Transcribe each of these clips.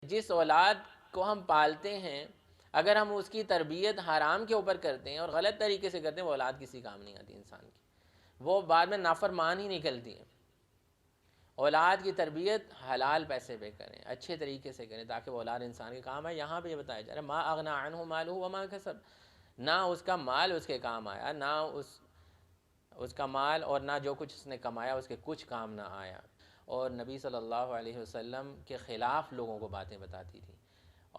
جس اولاد کو ہم پالتے ہیں اگر ہم اس کی تربیت حرام کے اوپر کرتے ہیں اور غلط طریقے سے کرتے ہیں، وہ اولاد کسی کام نہیں آتی انسان کی، وہ بعد میں نافرمان ہی نکلتی ہے۔ اولاد کی تربیت حلال پیسے پہ کریں، اچھے طریقے سے کریں تاکہ وہ اولاد انسان کے کام آئے۔ یہاں پہ یہ بتایا جا رہا ہے ما اغنی عنہ مالہ وما کسب، نہ اس کا مال اس کے کام آیا، نہ اس کا مال اور نہ جو کچھ اس نے کمایا اس کے کچھ کام نہ آیا۔ اور نبی صلی اللہ علیہ وسلم کے خلاف لوگوں کو باتیں بتاتی تھی،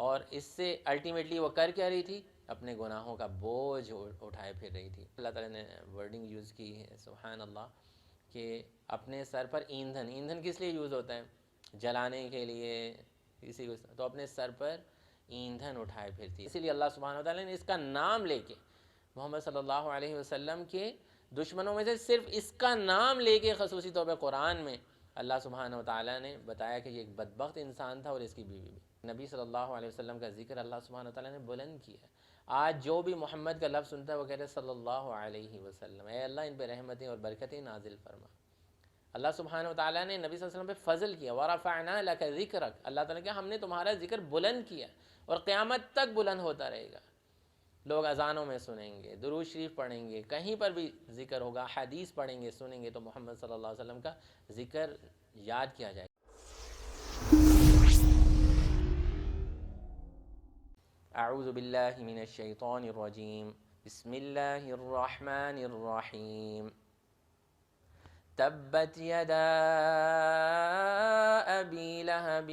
اور اس سے الٹیمیٹلی وہ کر کیا رہی تھی؟ اپنے گناہوں کا بوجھ اٹھائے پھر رہی تھی۔ اللہ تعالیٰ نے ورڈنگ یوز کی ہے سبحان اللہ کہ اپنے سر پر ایندھن کس لیے یوز ہوتا ہے؟ جلانے کے لیے کسی کو، تو اپنے سر پر ایندھن اٹھائے پھرتی، اسی لیے اللہ سبحانہ و تعالیٰ نے اس کا نام لے کے محمد صلی اللہ علیہ وسلم کے دشمنوں میں سے صرف اس کا نام لے کے خصوصی طور پہ قرآن میں اللہ سبحانہ و تعالیٰ نے بتایا کہ یہ ایک بدبخت انسان تھا اور اس کی بیوی بھی۔ نبی صلی اللہ علیہ وسلم کا ذکر اللہ سبحانہ و تعالیٰ نے بلند کیا ہے۔ آج جو بھی محمد کا لفظ سنتا ہے وہ کہتا ہے صلی اللہ علیہ وسلم، اے اللہ ان پہ رحمتیں اور برکتیں نازل فرما۔ اللہ سبحانہ و تعالیٰ نے نبی صلی اللہ علیہ وسلم پہ فضل کیا، وَرَفَعْنَا لَكَ ذِكْرَكَ، اللہ تعالیٰ نے کہا ہم نے تمہارا ذکر بلند کیا اور قیامت تک بلند ہوتا رہے گا۔ لوگ اذانوں میں سنیں گے، درود شریف پڑھیں گے، کہیں پر بھی ذکر ہوگا، حدیث پڑھیں گے، سنیں گے تو محمد صلی اللہ علیہ وسلم کا ذکر یاد کیا جائے گا۔ اعوذ باللہ من الشیطان الرجیم، بسم اللہ الرحمن الرحیم۔ تبت یدا ابی لہب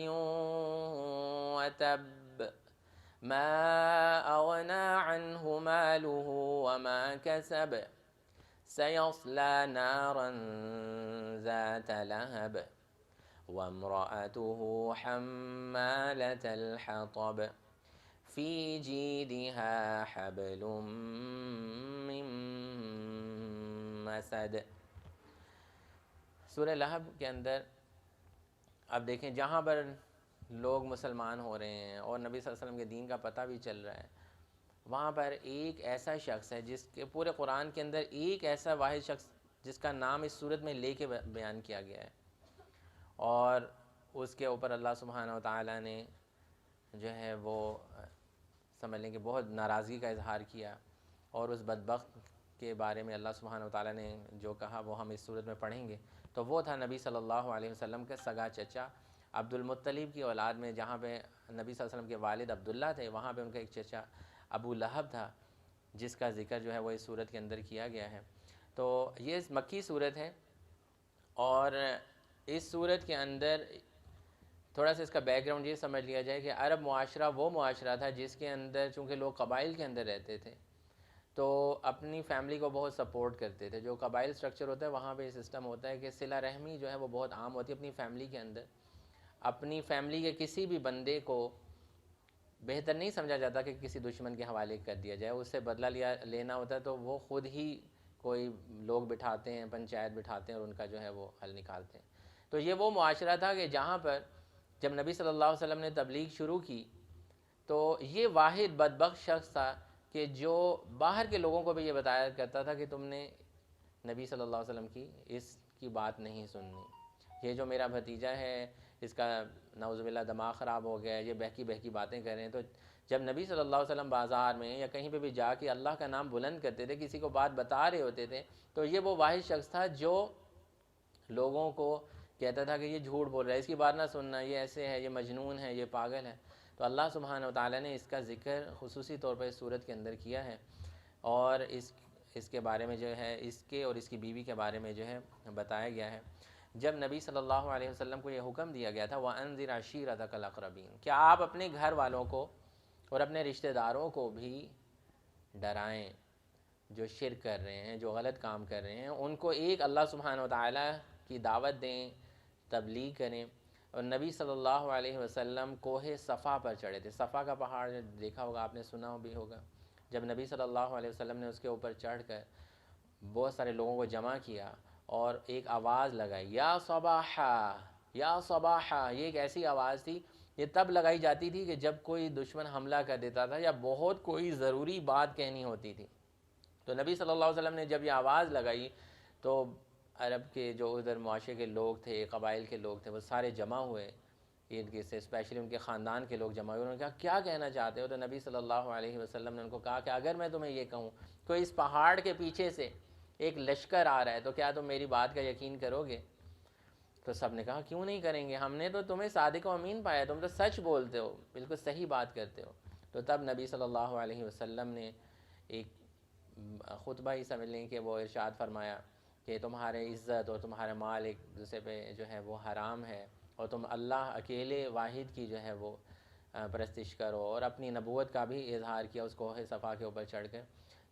وتب ما اغنى عنه ماله وما كسب سيصلى نارا ذات لهب وامرأته حمالة الحطب في جيدها حبل من مسد۔ سورہ لہب کے اندر اب دیکھیں جہاں پر لوگ مسلمان ہو رہے ہیں اور نبی صلی اللہ علیہ وسلم کے دین کا پتہ بھی چل رہا ہے، وہاں پر ایک ایسا شخص ہے جس کے پورے قرآن کے اندر ایک ایسا واحد شخص جس کا نام اس صورت میں لے کے بیان کیا گیا ہے، اور اس کے اوپر اللہ سبحانہ و تعالیٰ نے جو ہے وہ سمجھ لیں کہ بہت ناراضگی کا اظہار کیا، اور اس بدبخت کے بارے میں اللہ سبحانہ و تعالیٰ نے جو کہا وہ ہم اس صورت میں پڑھیں گے۔ تو وہ تھا نبی صلی اللہ علیہ وسلم کا سگا چچا عبد المطلب کی اولاد میں، جہاں پہ نبی صلی اللہ علیہ وسلم کے والد عبداللہ تھے وہاں پہ ان کا ایک چچا ابو لہب تھا جس کا ذکر جو ہے وہ اس صورت کے اندر کیا گیا ہے۔ تو یہ مکی صورت ہے، اور اس صورت کے اندر تھوڑا سا اس کا بیک گراؤنڈ یہ سمجھ لیا جائے کہ عرب معاشرہ وہ معاشرہ تھا جس کے اندر چونکہ لوگ قبائل کے اندر رہتے تھے تو اپنی فیملی کو بہت سپورٹ کرتے تھے۔ جو قبائل سٹرکچر ہوتا ہے وہاں پہ یہ سسٹم ہوتا ہے کہ صلہ رحمی جو ہے وہ بہت عام ہوتی ہے اپنی فیملی کے اندر۔ اپنی فیملی کے کسی بھی بندے کو بہتر نہیں سمجھا جاتا کہ کسی دشمن کے حوالے کر دیا جائے، اس سے بدلہ لینا ہوتا ہے تو وہ خود ہی کوئی لوگ بٹھاتے ہیں، پنچایت بٹھاتے ہیں اور ان کا جو ہے وہ حل نکالتے ہیں۔ تو یہ وہ معاشرہ تھا کہ جہاں پر جب نبی صلی اللہ علیہ وسلم نے تبلیغ شروع کی تو یہ واحد بدبخت شخص تھا کہ جو باہر کے لوگوں کو بھی یہ بتایا کرتا تھا کہ تم نے نبی صلی اللہ علیہ وسلم کی اس کی بات نہیں سننی، یہ جو میرا بھتیجا ہے اس کا نعوذ باللہ دماغ خراب ہو گیا ہے، یہ بہکی بہکی باتیں کر رہے ہیں۔ تو جب نبی صلی اللہ علیہ وسلم بازار میں یا کہیں پہ بھی جا کے اللہ کا نام بلند کرتے تھے، کسی کو بات بتا رہے ہوتے تھے، تو یہ وہ واحد شخص تھا جو لوگوں کو کہتا تھا کہ یہ جھوٹ بول رہا ہے، اس کی بات نہ سننا، یہ ایسے ہے، یہ مجنون ہے، یہ پاگل ہے۔ تو اللہ سبحانہ و تعالیٰ نے اس کا ذکر خصوصی طور پر اس صورت کے اندر کیا ہے، اور اس کے بارے میں جو ہے اس کے اور اس کی بیوی کے بارے میں جو ہے بتایا گیا ہے۔ جب نبی صلی اللہ علیہ وسلم کو یہ حکم دیا گیا تھا وَأَنذِرْ عَشِيرَتَكَ الْأَقْرَبِينَ کہ آپ اپنے گھر والوں کو اور اپنے رشتہ داروں کو بھی ڈرائیں، جو شرک کر رہے ہیں، جو غلط کام کر رہے ہیں، ان کو ایک اللہ سبحانہ و تعالیٰ کی دعوت دیں، تبلیغ کریں۔ اور نبی صلی اللہ علیہ وسلم کوہ صفا پر چڑھے تھے، صفا کا پہاڑ دیکھا ہوگا آپ نے، سنا بھی ہوگا۔ جب نبی صلی اللہ علیہ وسلم نے اس کے اوپر چڑھ کر بہت سارے لوگوں کو جمع کیا اور ایک آواز لگائی یا صباحا یا صباحا، یہ ایک ایسی آواز تھی یہ تب لگائی جاتی تھی کہ جب کوئی دشمن حملہ کر دیتا تھا یا بہت کوئی ضروری بات کہنی ہوتی تھی۔ تو نبی صلی اللہ علیہ وسلم نے جب یہ آواز لگائی تو عرب کے جو ادھر معاشرے کے لوگ تھے، قبائل کے لوگ تھے، وہ سارے جمع ہوئے عید کی سے اسپیشلی ان کے خاندان کے لوگ جمع ہوئے. انہوں نے کہا کیا کہنا چاہتے ہو؟ تو نبی صلی اللہ علیہ وسلم نے ان کو کہا کہ اگر میں تمہیں یہ کہوں کہ اس پہاڑ کے پیچھے سے ایک لشکر آ رہا ہے تو کیا تم میری بات کا یقین کرو گے؟ تو سب نے کہا کیوں نہیں کریں گے، ہم نے تو تمہیں صادق و امین پایا، تم تو سچ بولتے ہو، بالکل صحیح بات کرتے ہو. تو تب نبی صلی اللہ علیہ وسلم نے ایک خطبہ ہی سمجھ لیں کہ وہ ارشاد فرمایا کہ تمہارے عزت اور تمہارا مال ایک دوسرے پہ جو ہے وہ حرام ہے، اور تم اللہ اکیلے واحد کی جو ہے وہ پرستش کرو، اور اپنی نبوت کا بھی اظہار کیا اس کوہ صفا کے اوپر چڑھ کے.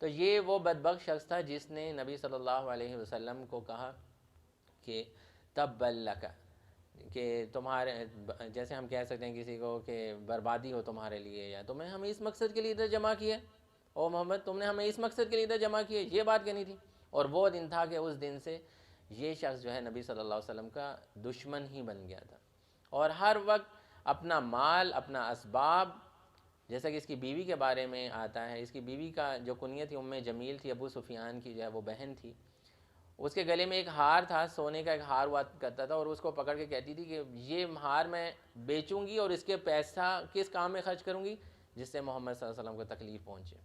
تو یہ وہ بدبخت شخص تھا جس نے نبی صلی اللہ علیہ وسلم کو کہا کہ تبّ لک، کہ تمہارے جیسے ہم کہہ سکتے ہیں کسی کو کہ بربادی ہو تمہارے لیے، یا تمہیں ہمیں اس مقصد کے لیے ادھر جمع کیا، او محمد تم نے ہمیں اس مقصد کے لیے ادھر جمع کیا، یہ بات کہنی تھی. اور وہ دن تھا کہ اس دن سے یہ شخص جو ہے نبی صلی اللہ علیہ وسلم کا دشمن ہی بن گیا تھا، اور ہر وقت اپنا مال، اپنا اسباب، جیسا کہ اس کی بیوی کے بارے میں آتا ہے، اس کی بیوی کا جو کنیت تھی ام جمیل تھی، ابو سفیان کی جو ہے وہ بہن تھی، اس کے گلے میں ایک ہار تھا، سونے کا ایک ہار ہوا کرتا تھا، اور اس کو پکڑ کے کہتی تھی کہ یہ ہار میں بیچوں گی اور اس کے پیسہ کس کام میں خرچ کروں گی، جس سے محمد صلی اللہ علیہ وسلم کو تکلیف پہنچے.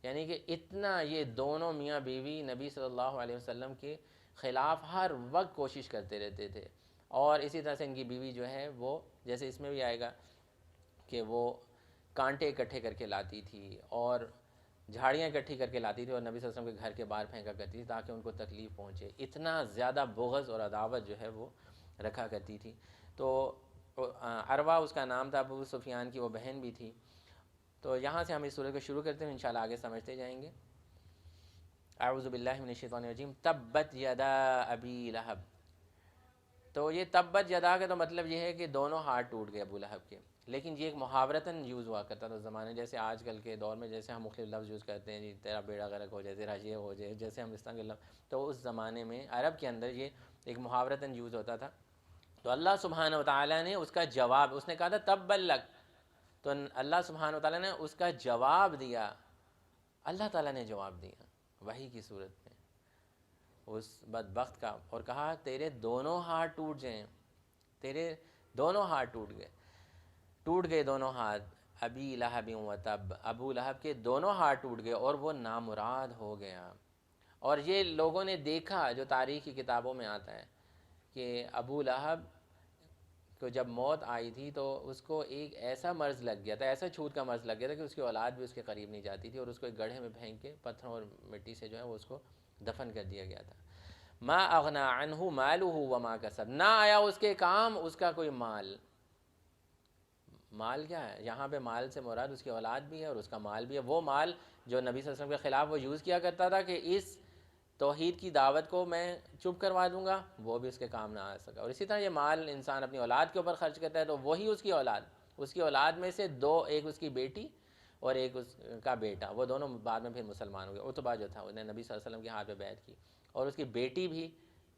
یعنی کہ اتنا یہ دونوں میاں بیوی نبی صلی اللہ علیہ وسلم کے خلاف ہر وقت کوشش کرتے رہتے تھے. اور اسی طرح سے ان کی بیوی جو ہے وہ، جیسے اس میں بھی آئے گا کہ وہ کانٹے اکٹھے کر کے لاتی تھی اور جھاڑیاں اکٹھی کر کے لاتی تھی اور نبی صلی اللہ علیہ وسلم کے گھر کے باہر پھینکا کرتی تھی تاکہ ان کو تکلیف پہنچے. اتنا زیادہ بغض اور عداوت جو ہے وہ رکھا کرتی تھی. تو عروہ اس کا نام تھا، ابو سفیان کی وہ بہن بھی تھی. تو یہاں سے ہم اس سورت کو شروع کرتے ہیں، انشاءاللہ آگے سمجھتے جائیں گے. اعوذ باللہ من الشیطان الرجیم. تبت یدا ابی لہب. تو یہ تبت یدا کا تو مطلب یہ ہے کہ دونوں ہاتھ ٹوٹ گئے ابو لہب کے، لیکن یہ ایک محاورتاً یوز ہوا کرتا تھا اس زمانے، جیسے آج کل کے دور میں جیسے ہم مختلف لفظ یوز کرتے ہیں، جی تیرا بیڑا غرق ہو جائے، تیرا یہ ہو جائے، جیسے ہم اس طرح کے لفظ، تو اس زمانے میں عرب کے اندر یہ ایک محاورتاً یوز ہوتا تھا. تو اللہ سبحانہ و تعالیٰ نے اس کا جواب، اس نے کہا تھا تب لک، تو اللہ سبحانہ و تعالیٰ نے اس کا جواب دیا. اللہ تعالیٰ نے جواب دیا وحی کی صورت میں اس بدبخت کا، اور کہا تیرے دونوں ہاتھ ٹوٹ جائیں، تیرے دونوں ہاتھ ٹوٹ گئے دونوں ہاتھ. ابی لہب و تب، ابو لہب کے دونوں ہاتھ ٹوٹ گئے اور وہ نامراد ہو گیا. اور یہ لوگوں نے دیکھا، جو تاریخ کی کتابوں میں آتا ہے کہ ابو لہب کو جب موت آئی تھی تو اس کو ایک ایسا مرض لگ گیا تھا، ایسا چھوت کا مرض لگ گیا تھا کہ اس کی اولاد بھی اس کے قریب نہیں جاتی تھی، اور اس کو ایک گڑھے میں پھینک کے پتھروں اور مٹی سے جو ہے وہ اس کو دفن کر دیا گیا تھا. ما اغنى عنہ مالہ وما کسب، نہ آیا اس کے کام اس کا کوئی مال. مال کیا ہے یہاں پہ؟ مال سے مراد اس کی اولاد بھی ہے اور اس کا مال بھی ہے. وہ مال جو نبی صلی اللہ علیہ وسلم کے خلاف وہ یوز کیا کرتا تھا کہ اس توحید کی دعوت کو میں چپ کروا دوں گا، وہ بھی اس کے کام نہ آ سکا. اور اسی طرح یہ مال انسان اپنی اولاد کے اوپر خرچ کرتا ہے تو وہی اس کی اولاد میں سے دو، ایک اس کی بیٹی اور ایک اس کا بیٹا، وہ دونوں بعد میں پھر مسلمان ہو گئے. عتبہ جو تھا انہیں نبی صلی اللہ علیہ وسلم کے ہاتھ پہ بیعت کی، اور اس کی بیٹی بھی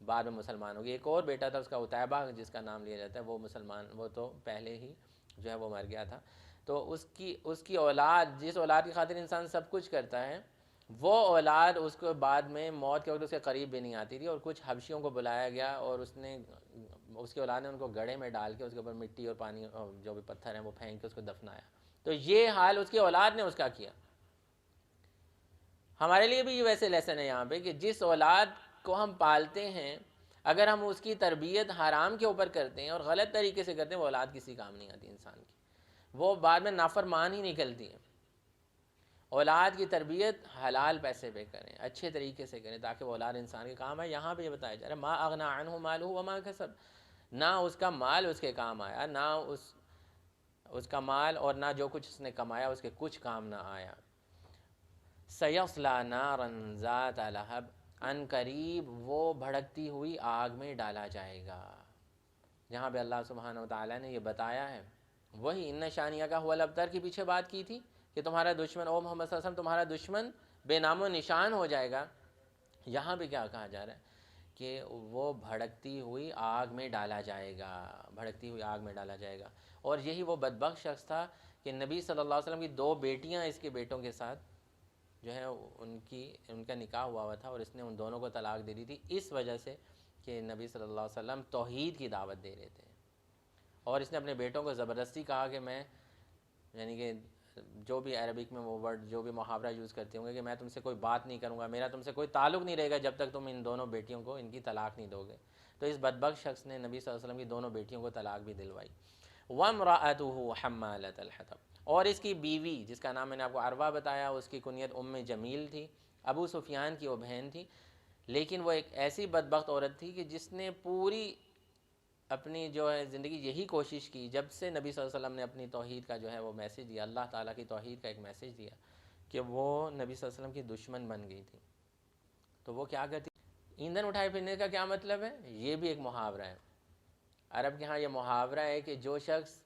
بعد میں مسلمان ہو گئی. ایک اور بیٹا تھا اس کا عتیبہ جس کا نام لیا جاتا ہے، وہ مسلمان، وہ تو پہلے ہی جو ہے وہ مر گیا تھا. تو اس کی اولاد، جس اولاد کی خاطر انسان سب کچھ کرتا ہے، وہ اولاد اس کو بعد میں موت کے وقت اس کے قریب بھی نہیں آتی تھی. اور کچھ حبشیوں کو بلایا گیا اور اس کی اولاد نے ان کو گڑھے میں ڈال کے اس کے اوپر مٹی اور پانی اور جو بھی پتھر ہیں وہ پھینک کے اس کو دفنایا. تو یہ حال اس کی اولاد نے اس کا کیا. ہمارے لیے بھی یہ ویسے لیسن ہے یہاں پہ کہ جس اولاد کو ہم پالتے ہیں، اگر ہم اس کی تربیت حرام کے اوپر کرتے ہیں اور غلط طریقے سے کرتے ہیں، وہ اولاد کسی کام نہیں آتی انسان کی، وہ بعد میں نافرمان ہی نکلتی ہیں. اولاد کی تربیت حلال پیسے پہ کریں، اچھے طریقے سے کریں تاکہ وہ اولاد انسان کے کام آئے. یہاں پہ یہ بتایا جا رہا ہے ما اغنى عنہ مالہ وما کسب، نہ اس کا مال اس کے کام آیا، نہ اس کا مال اور نہ جو کچھ اس نے کمایا اس کے کچھ کام نہ آیا. سیصلی نارا ذات لہب، ان قریب وہ بھڑکتی ہوئی آگ میں ڈالا جائے گا. جہاں پہ اللہ سبحانہ و تعالیٰ نے یہ بتایا ہے وہی ان شانیہ کا هو الابتر کی پیچھے بات کی تھی کہ تمہارا دشمن، او محمد صلی اللہ علیہ وسلم، تمہارا دشمن بے نام و نشان ہو جائے گا. یہاں پہ کیا کہا جا رہا ہے کہ وہ بھڑکتی ہوئی آگ میں ڈالا جائے گا، بھڑکتی ہوئی آگ میں ڈالا جائے گا. اور یہی وہ بدبخت شخص تھا کہ نبی صلی اللہ علیہ وسلم کی دو بیٹیاں اس کے بیٹوں کے ساتھ جو ہے ان کا نکاح ہوا تھا، اور اس نے ان دونوں کو طلاق دے دی تھی اس وجہ سے کہ نبی صلی اللہ علیہ وسلم توحید کی دعوت دے رہے تھے. اور اس نے اپنے بیٹوں کو زبردستی کہا کہ میں، یعنی کہ جو بھی عربک میں وہ ورڈ جو بھی محاورہ یوز کرتے ہوں گے کہ میں تم سے کوئی بات نہیں کروں گا، میرا تم سے کوئی تعلق نہیں رہے گا جب تک تم ان دونوں بیٹیوں کو ان کی طلاق نہیں دو گے. تو اس بدبخت شخص نے نبی صلی اللہ علیہ وسلم کی دونوں بیٹیوں کو طلاق بھی دلوائی. وَامْرَأَتُهُ حَمَّالَةَ الْحَطَبِ، اور اس کی بیوی جس کا نام میں نے آپ کو عروہ بتایا، اس کی کنیت جمیل تھی، ابو سفیان کی وہ بہن تھی، لیکن وہ ایک ایسی بدبخت عورت تھی کہ جس نے پوری اپنی جو ہے زندگی یہی کوشش کی، جب سے نبی صلی اللہ علیہ وسلم نے اپنی توحید کا جو ہے وہ میسیج دیا، اللہ تعالیٰ کی توحید کا ایک میسیج دیا، کہ وہ نبی صلی اللہ علیہ وسلم کی دشمن بن گئی تھی. تو وہ کیا کرتی؟ ایندھن اٹھائے پھرنے کا کیا مطلب ہے؟ یہ بھی ایک محاورہ ہے عرب کے ہاں. یہ محاورہ ہے کہ جو شخص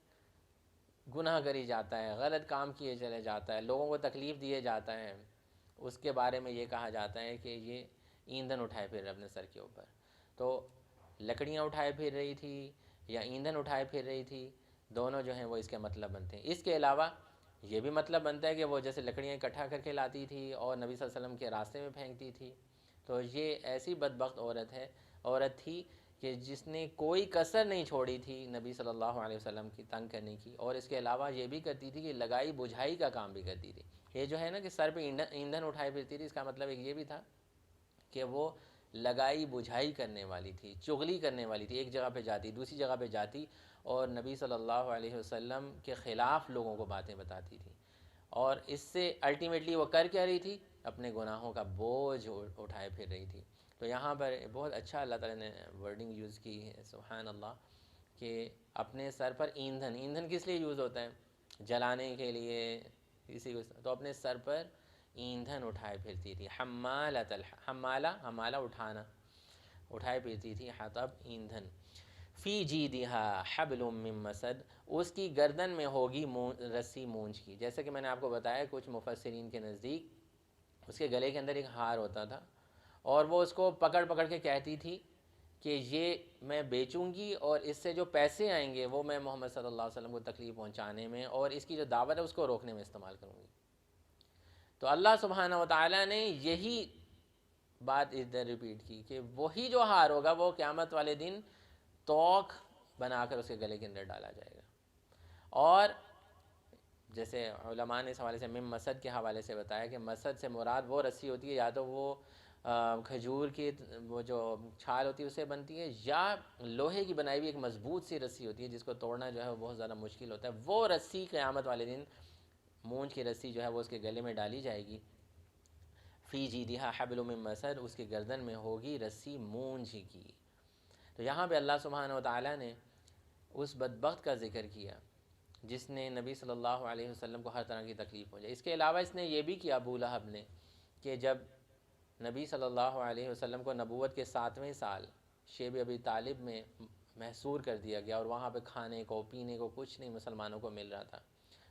گناہ کری جاتا ہے، غلط کام کیے چلے جاتا ہے، لوگوں کو تکلیف دیے جاتا ہے، اس کے بارے میں یہ کہا جاتا ہے کہ یہ ایندھن اٹھائے پھر رہے اپنے سر کے اوپر. تو لکڑیاں اٹھائے پھر رہی تھی یا ایندھن اٹھائے پھر رہی تھی، دونوں جو ہیں وہ اس کے مطلب بنتے ہیں. اس کے علاوہ یہ بھی مطلب بنتا ہے کہ وہ جیسے لکڑیاں اکٹھا کر کے لاتی تھی اور نبی صلی اللہ علیہ وسلم کے راستے میں پھینکتی تھی. تو یہ ایسی بدبخت عورت تھی کہ جس نے کوئی کسر نہیں چھوڑی تھی نبی صلی اللہ علیہ وسلم کی تنگ کرنے کی، اور اس کے علاوہ یہ بھی کرتی تھی کہ لگائی بجھائی کا کام بھی کرتی تھی. یہ جو ہے نا کہ سر پہ ایندھن اٹھائے پھرتی تھی، اس کا مطلب ایک یہ بھی تھا کہ وہ لگائی بجھائی کرنے والی تھی، چغلی کرنے والی تھی. ایک جگہ پہ جاتی، دوسری جگہ پہ جاتی اور نبی صلی اللہ علیہ وسلم کے خلاف لوگوں کو باتیں بتاتی تھی، اور اس سے الٹیمیٹلی وہ کر کیا رہی تھی؟ اپنے گناہوں کا بوجھ اٹھائے پھر رہی تھی. تو یہاں پر بہت اچھا اللہ تعالیٰ نے ورڈنگ یوز کی ہے، سبحان اللہ، کہ اپنے سر پر ایندھن کس لیے یوز ہوتا ہے؟ جلانے کے لیے کسی کو. تو اپنے سر پر ایندھن اٹھائے پھرتی تھی. حمالہ اٹھانا، اٹھائے پھرتی تھی. حطب ایندھن. فی جیدہا حبل من مسد، اس کی گردن میں ہوگی رسی مونج کی. جیسے کہ میں نے آپ کو بتایا کچھ مفسرین کے نزدیک اس کے گلے کے اندر ایک ہار ہوتا تھا، اور وہ اس کو پکڑ پکڑ کے کہتی تھی کہ یہ میں بیچوں گی اور اس سے جو پیسے آئیں گے وہ میں محمد صلی اللہ علیہ وسلم کو تکلیف پہنچانے میں اور اس کی جو دعوت ہے اس کو روکنے میں استعمال کروں گی. تو اللہ سبحانہ وتعالیٰ نے یہی بات ادھر ریپیٹ کی کہ وہی جو ہار ہوگا وہ قیامت والے دن توق بنا کر اس کے گلے کے اندر ڈالا جائے گا. اور جیسے علماء نے اس حوالے سے مسد کے حوالے سے بتایا کہ مسد سے مراد وہ رسی ہوتی ہے، یا تو وہ کھجور کی وہ جو چھال ہوتی ہے اسے بنتی ہے، یا لوہے کی بنائی ہوئی ایک مضبوط سی رسی ہوتی ہے جس کو توڑنا جو ہے وہ بہت زیادہ مشکل ہوتا ہے. وہ رسی قیامت والے دن مونج کی رسی جو ہے وہ اس کے گلے میں ڈالی جائے گی. فی جیدہا حبل من مسد، اس کی گردن میں ہوگی رسی مونج کی. تو یہاں پہ اللہ سبحانہ وتعالیٰ نے اس بدبخت کا ذکر کیا جس نے نبی صلی اللہ علیہ وسلم کو ہر طرح کی تکلیف پہنچائی. اس کے علاوہ اس نے یہ بھی کیا ابو لہب نے کہ جب نبی صلی اللہ علیہ وسلم کو نبوت کے 7ویں سال شیب ابی طالب میں محصور کر دیا گیا، اور وہاں پہ کھانے کو پینے کو کچھ نہیں مسلمانوں کو مل رہا تھا.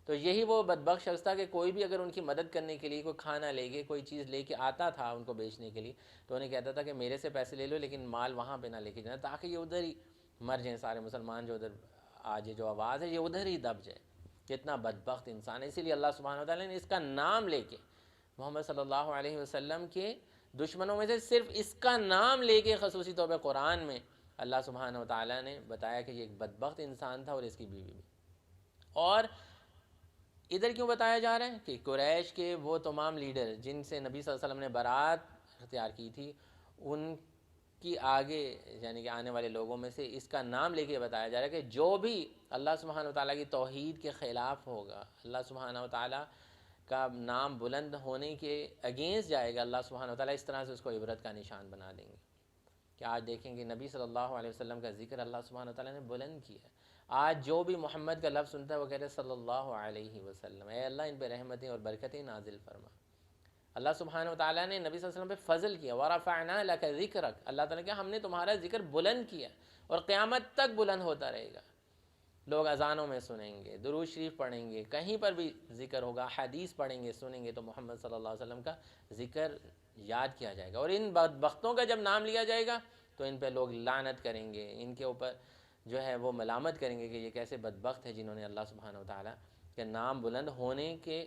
تو یہی وہ بدبخت شخص تھا کہ کوئی بھی اگر ان کی مدد کرنے کے لیے کوئی کھانا لے کے کوئی چیز لے کے آتا تھا ان کو بیچنے کے لیے، تو انہیں کہتا تھا کہ میرے سے پیسے لے لو لیکن مال وہاں پہ نہ لے کے جانا، تاکہ یہ ادھر ہی مر جائیں سارے مسلمان، جو ادھر آج جو آواز ہے یہ ادھر ہی دب جائے. کتنا بدبخت انسان ہے. اسی لیے اللہ سبحانہ وتعالیٰ نے اس کا نام لے کے محمد صلی اللہ علیہ وسلم کے دشمنوں میں سے صرف اس کا نام لے کے خصوصی طور پہ قرآن میں اللہ سبحانہ وتعالیٰ نے بتایا کہ یہ ایک بدبخت انسان تھا اور اس کی بیوی بھی. اور ادھر کیوں بتایا جا رہا ہے کہ قریش کے وہ تمام لیڈر جن سے نبی صلی اللہ علیہ وسلم نے برات اختیار کی تھی، ان کی آگے یعنی کہ آنے والے لوگوں میں سے اس کا نام لے کے بتایا جا رہا ہے کہ جو بھی اللہ سبحانہ وتعالیٰ کی توحید کے خلاف ہوگا، اللہ سبحانہ وتعالیٰ کا نام بلند ہونے کے اگینسٹ جائے گا، اللہ سبحانہ وتعالیٰ اس طرح سے اس کو عبرت کا نشان بنا دیں گے. کہ آج دیکھیں گے نبی صلی اللہ علیہ وسلم کا ذکر اللہ سبحانہ وتعالیٰ نے بلند کیا ہے. آج جو بھی محمد کا لفظ سنتا ہے وہ کہتے ہیں صلی اللہ علیہ وسلم، اے اللہ ان پہ رحمتیں اور برکتیں نازل فرما. اللہ سبحانہ وتعالیٰ نے نبی صلی اللہ علیہ وسلم پہ فضل کیا. وَرَفَعْنَا لَكَ ذِكْرَكَ، اللہ تعالیٰ نے کہا ہم نے تمہارا ذکر بلند کیا اور قیامت تک بلند ہوتا رہے گا. لوگ اذانوں میں سنیں گے، درود شریف پڑھیں گے، کہیں پر بھی ذکر ہوگا، حدیث پڑھیں گے سنیں گے تو محمد صلی اللہ علیہ وسلم کا ذکر یاد کیا جائے گا. اور ان بدبختوں کا جب نام لیا جائے گا تو ان پہ لوگ لعنت کریں گے، ان کے اوپر جو ہے وہ ملامت کریں گے کہ یہ کیسے بدبخت ہے جنہوں نے اللہ سبحانہ وتعالیٰ کے نام بلند ہونے کے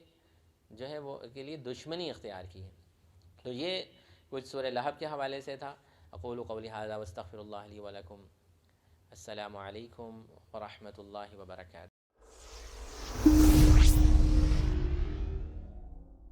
جو ہے وہ کے لیے دشمنی اختیار کی ہے. تو یہ کچھ سورہ لہب کے حوالے سے تھا. اقول قولی ھذا واستغفر اللہ لی ولکم. السلام علیکم ورحمۃ اللہ وبرکاتہ.